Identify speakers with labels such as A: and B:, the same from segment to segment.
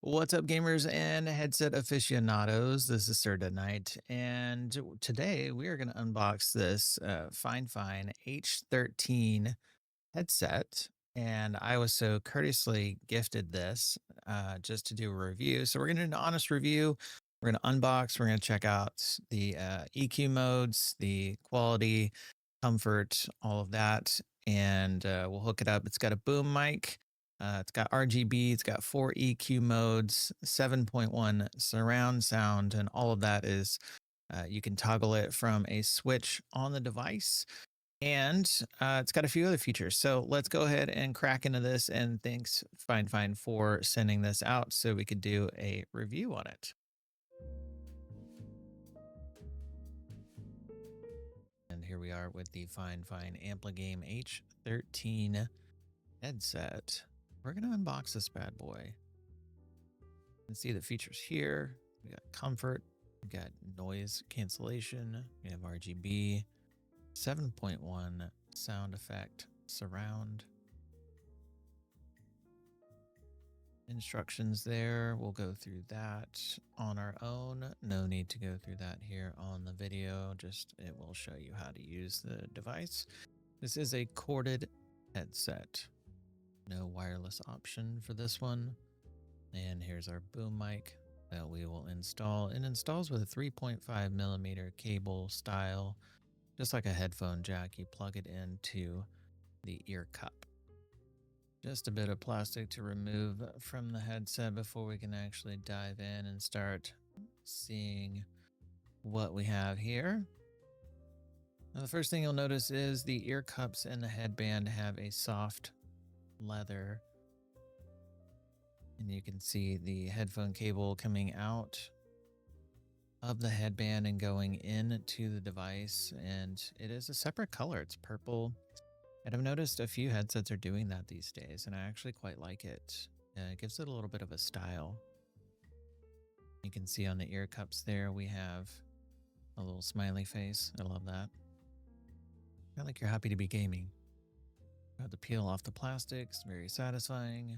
A: What's up, gamers and headset aficionados? This is Sir Knight, and today we are going to unbox this FineFine H13 headset. And I was so courteously gifted this just to do a review. So we're going to do an honest review. We're going to unbox. We're going to check out the EQ modes, the quality, comfort, all of that, and we'll hook it up. It's got a boom mic. It's got RGB, it's got 4 EQ modes, 7.1 surround sound, and all of that is you can toggle it from a switch on the device. And it's got a few other features. So let's go ahead and crack into this. And thanks, FineFine, for sending this out so we could do a review on it. And here we are with the FineFine AmpliGame H13 headset. We're going to unbox this bad boy and see the features here. We got comfort, we got noise cancellation, we have RGB, 7.1 sound effect, surround. Instructions there. We'll go through that on our own. No need to go through that here on the video. Just it will show you how to use the device. This is a corded headset. No wireless option for this one. And here's our boom mic that we will install. It installs with a 3.5 millimeter cable style, just like a headphone jack. You plug it into the ear cup. Just a bit of plastic to remove from the headset before we can actually dive in and start seeing what we have here. Now, the first thing you'll notice is the ear cups and the headband have a soft leather, and you can see the headphone cable coming out of the headband and going into the device, and it is a separate color. It's purple, and I've noticed a few headsets are doing that these days, and I actually quite like it. It gives it a little bit of a style. You can see on the ear cups there we have a little smiley face. I love that. Kind of like you're happy to be gaming. Got the peel off the plastics, very satisfying.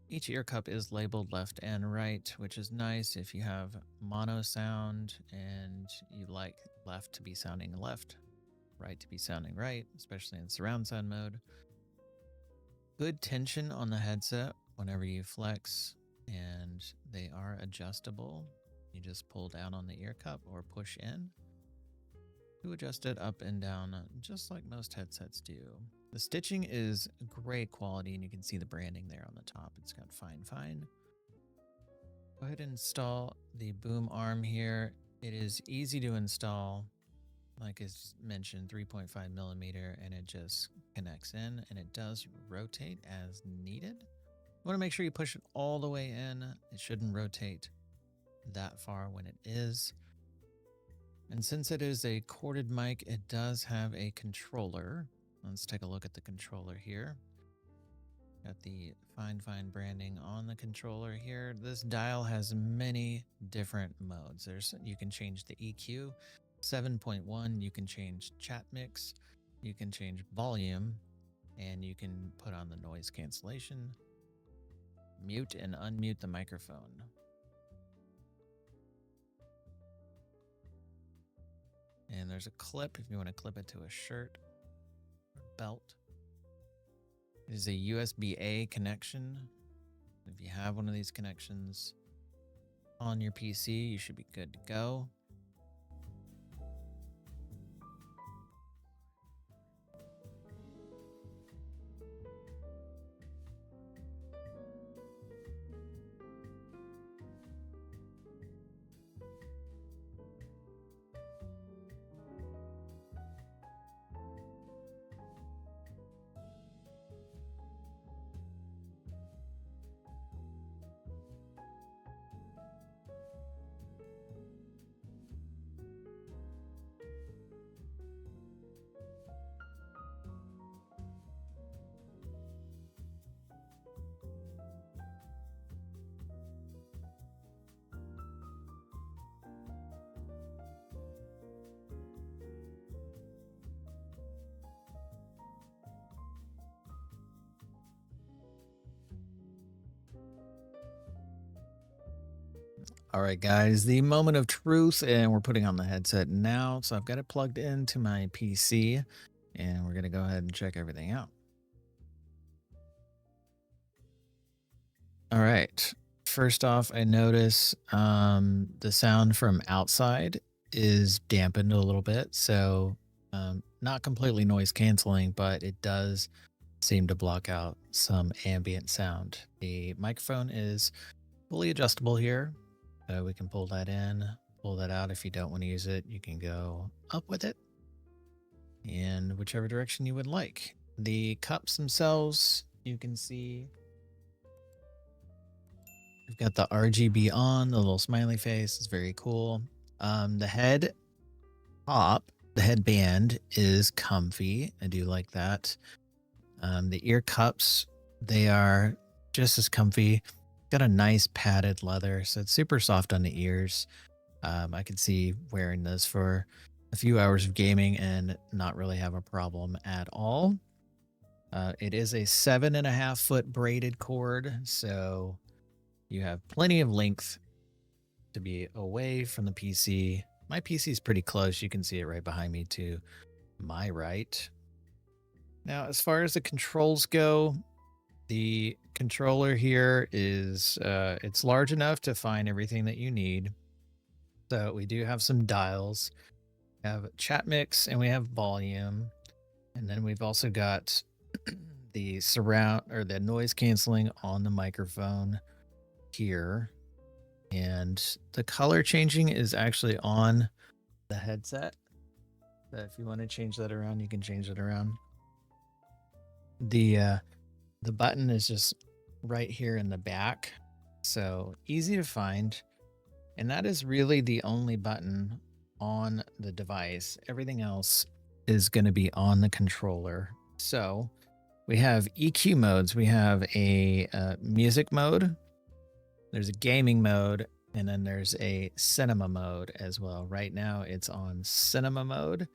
A: Each ear cup is labeled left and right, which is nice if you have mono sound and you like left to be sounding left, right to be sounding right, especially in surround sound mode. Good tension on the headset whenever you flex, and they are adjustable. You just pull down on the ear cup or push in to adjust it up and down, just like most headsets do. The stitching is great quality, and you can see the branding there on the top. It's got FineFine. Go ahead and install the boom arm here. It is easy to install. Like as mentioned, 3.5 millimeter, and it just connects in, and it does rotate as needed. You want to make sure you push it all the way in. It shouldn't rotate that far when it is. And since it is a corded mic, it does have a controller. Let's take a look at the controller here. Got the FineFine branding on the controller here. This dial has many different modes. You can change the EQ, 7.1, you can change chat mix, you can change volume, and you can put on the noise cancellation, mute and unmute the microphone. And there's a clip if you want to clip it to a shirt or belt. It is a USB-A connection. If you have one of these connections on your PC, you should be good to go. All right, guys, the moment of truth, and we're putting on the headset now. So I've got it plugged into my PC, and we're going to go ahead and check everything out. All right. First off, I notice the sound from outside is dampened a little bit. So not completely noise canceling, but it does seem to block out some ambient sound. The microphone is fully adjustable here. So we can pull that in, pull that out. If you don't want to use it, you can go up with it in whichever direction you would like. The cups themselves, you can see we've got the RGB on, the little smiley face is very cool. The head top, the headband is comfy. I do like that. The ear cups, they are just as comfy. Got a nice padded leather, so it's super soft on the ears. I could see wearing this for a few hours of gaming and not really have a problem at all. It is a 7.5-foot braided cord, so you have plenty of length to be away from the PC. My PC is pretty close. You can see it right behind me to my right. Now, as far as the controls go, the controller here is it's large enough to find everything that you need. So we do have some dials. We have chat mix and we have volume. And then we've also got the surround or the noise canceling on the microphone here. And the color changing is actually on the headset. So if you want to change that around, you can change it around. The button is just right here in the back. So easy to find. And that is really the only button on the device. Everything else is going to be on the controller. So we have EQ modes. We have a music mode. There's a gaming mode. And then there's a cinema mode as well. Right now it's on cinema mode.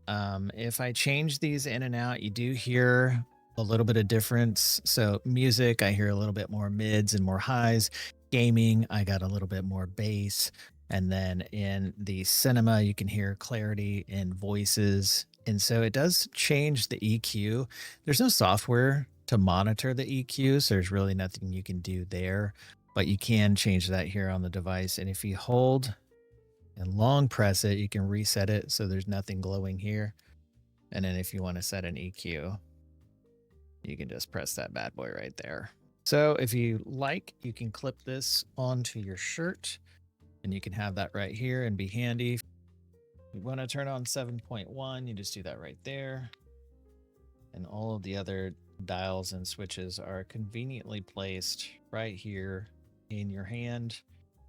A: If I change these in and out, you do hear a little bit of difference. So music, I hear a little bit more mids and more highs. Gaming, I got a little bit more bass. And then in the cinema, you can hear clarity in voices. And so it does change the EQ. There's no software to monitor the EQ, so there's really nothing you can do there. But you can change that here on the device. And if you hold and long press it, you can reset it so there's nothing glowing here. And then if you want to set an EQ, you can just press that bad boy right there. So if you like, you can clip this onto your shirt and you can have that right here and be handy. If you want to turn on 7.1, you just do that right there. And all of the other dials and switches are conveniently placed right here in your hand,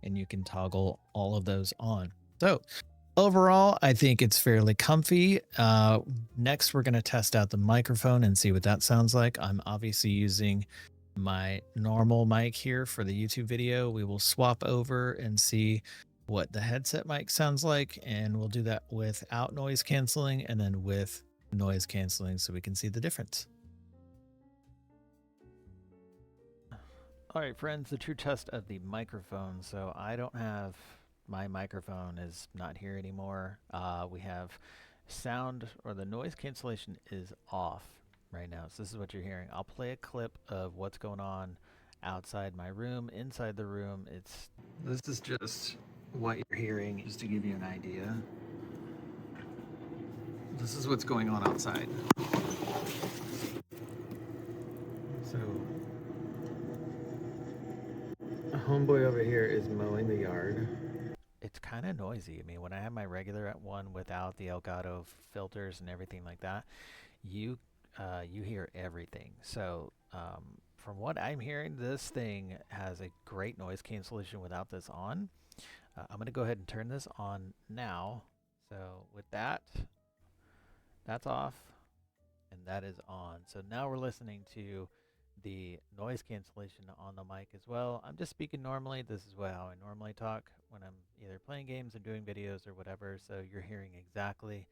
A: and you can toggle all of those on. So overall, I think it's fairly comfy. Next, we're going to test out the microphone and see what that sounds like. I'm obviously using my normal mic here for the YouTube video. We will swap over and see what the headset mic sounds like, and we'll do that without noise canceling and then with noise canceling so we can see the difference. All right, friends, the true test of the microphone. So I don't have, my microphone is not here anymore. We have sound, or the noise cancellation is off right now. So this is what you're hearing. I'll play a clip of what's going on outside my room. Inside the room, this is just what you're hearing, just to give you an idea. This is what's going on outside. So a homeboy over here is mowing the yard. It's kind of noisy. I mean, when I have my regular one without the Elgato filters and everything like that, you hear everything. So from what I'm hearing, this thing has a great noise cancellation without this on. I'm going to go ahead and turn this on now. So with that, that's off and that is on. So now we're listening to the noise cancellation on the mic as well. I'm just speaking normally. This is how I normally talk when I'm either playing games or doing videos or whatever. So you're hearing exactly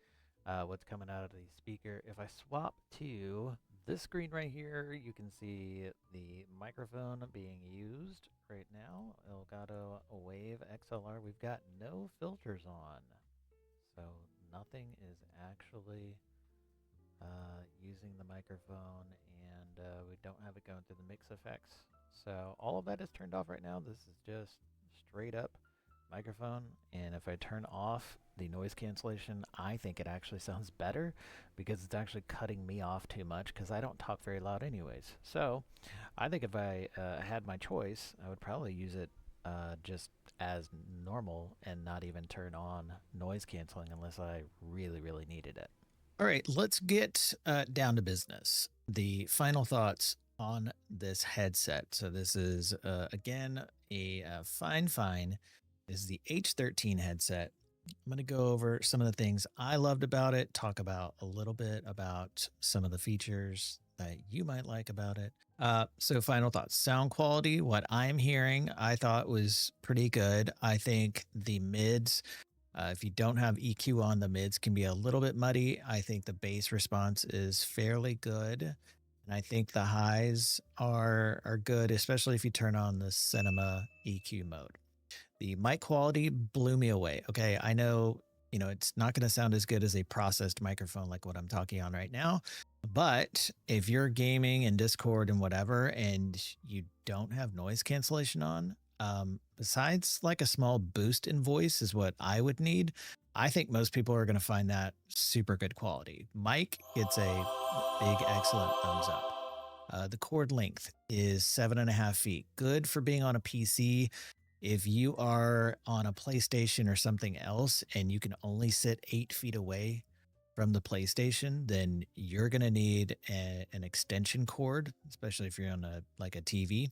A: what's coming out of the speaker. If I swap to this screen right here, you can see the microphone being used right now. Elgato Wave XLR. We've got no filters on, so nothing is actually using the microphone, and we don't have it going through the mix effects. So all of that is turned off right now. This is just straight up microphone, and if I turn off the noise cancellation, I think it actually sounds better because it's actually cutting me off too much because I don't talk very loud anyways. So I think if I had my choice, I would probably use it just as normal and not even turn on noise canceling unless I really, really needed it. All right, let's get down to business. The final thoughts on this headset. So this is, again, a FineFine. This is the H13 headset. I'm going to go over some of the things I loved about it, talk about a little bit about some of the features that you might like about it. So final thoughts. Sound quality, what I'm hearing, I thought was pretty good. I think the mids, if you don't have EQ on, the mids can be a little bit muddy. I think the bass response is fairly good. And I think the highs are good, especially if you turn on the cinema EQ mode. The mic quality blew me away. Okay, I know, it's not going to sound as good as a processed microphone like what I'm talking on right now. But if you're gaming in Discord and whatever, and you don't have noise cancellation on, besides like a small boost in voice is what I would need. I think most people are going to find that super good quality. Mic gets a big, excellent thumbs up. The cord length is 7.5 feet. Good for being on a PC. If you are on a PlayStation or something else and you can only sit 8 feet away from the PlayStation, then you're going to need an extension cord, especially if you're on a TV.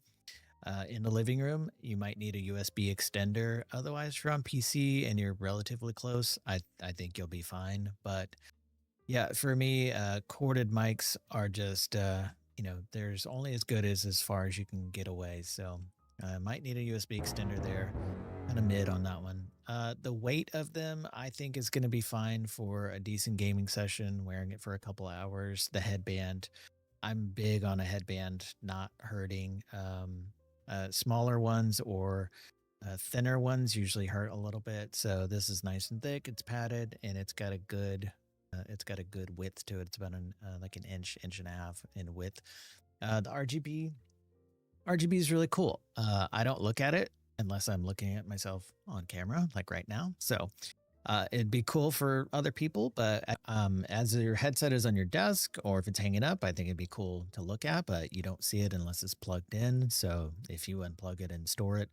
A: In the living room, you might need a USB extender. Otherwise, if you're on PC and you're relatively close, I think you'll be fine. But yeah, for me, corded mics are just, there's only as good as far as you can get away. So I might need a USB extender there. Kind of mid on that one. The weight of them, I think, is going to be fine for a decent gaming session, wearing it for a couple hours. The headband, I'm big on a headband not hurting. Smaller ones or thinner ones usually hurt a little bit. So this is nice and thick. It's padded and it's got a good width to it. It's about like an inch and a half in width. The RGB is really cool. I don't look at it unless I'm looking at myself on camera, like right now. So it'd be cool for other people, but as your headset is on your desk or if it's hanging up, I think it'd be cool to look at, but you don't see it unless it's plugged in. So if you unplug it and store it,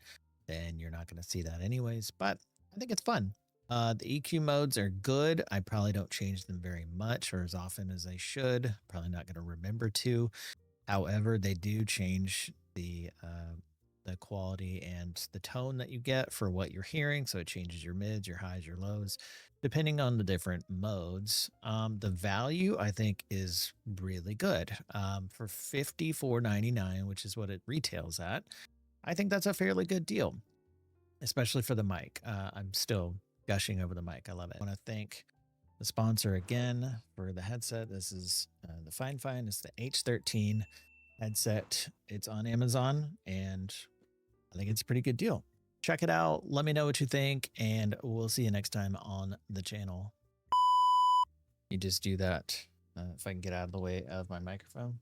A: then you're not going to see that anyways, but I think it's fun. The EQ modes are good. I probably don't change them very much or as often as I should. Probably not going to remember to. However, they do change the quality and the tone that you get for what you're hearing. So it changes your mids, your highs, your lows, depending on the different modes. The value I think is really good. For $54.99, which is what it retails at, I think that's a fairly good deal, especially for the mic. I'm still gushing over the mic. I love it. I want to thank the sponsor again for the headset. This is the FineFine. It's the H13 headset. It's on Amazon and I think it's a pretty good deal. Check it out. Let me know what you think and we'll see you next time on the channel. You just do that. If I can get out of the way of my microphone.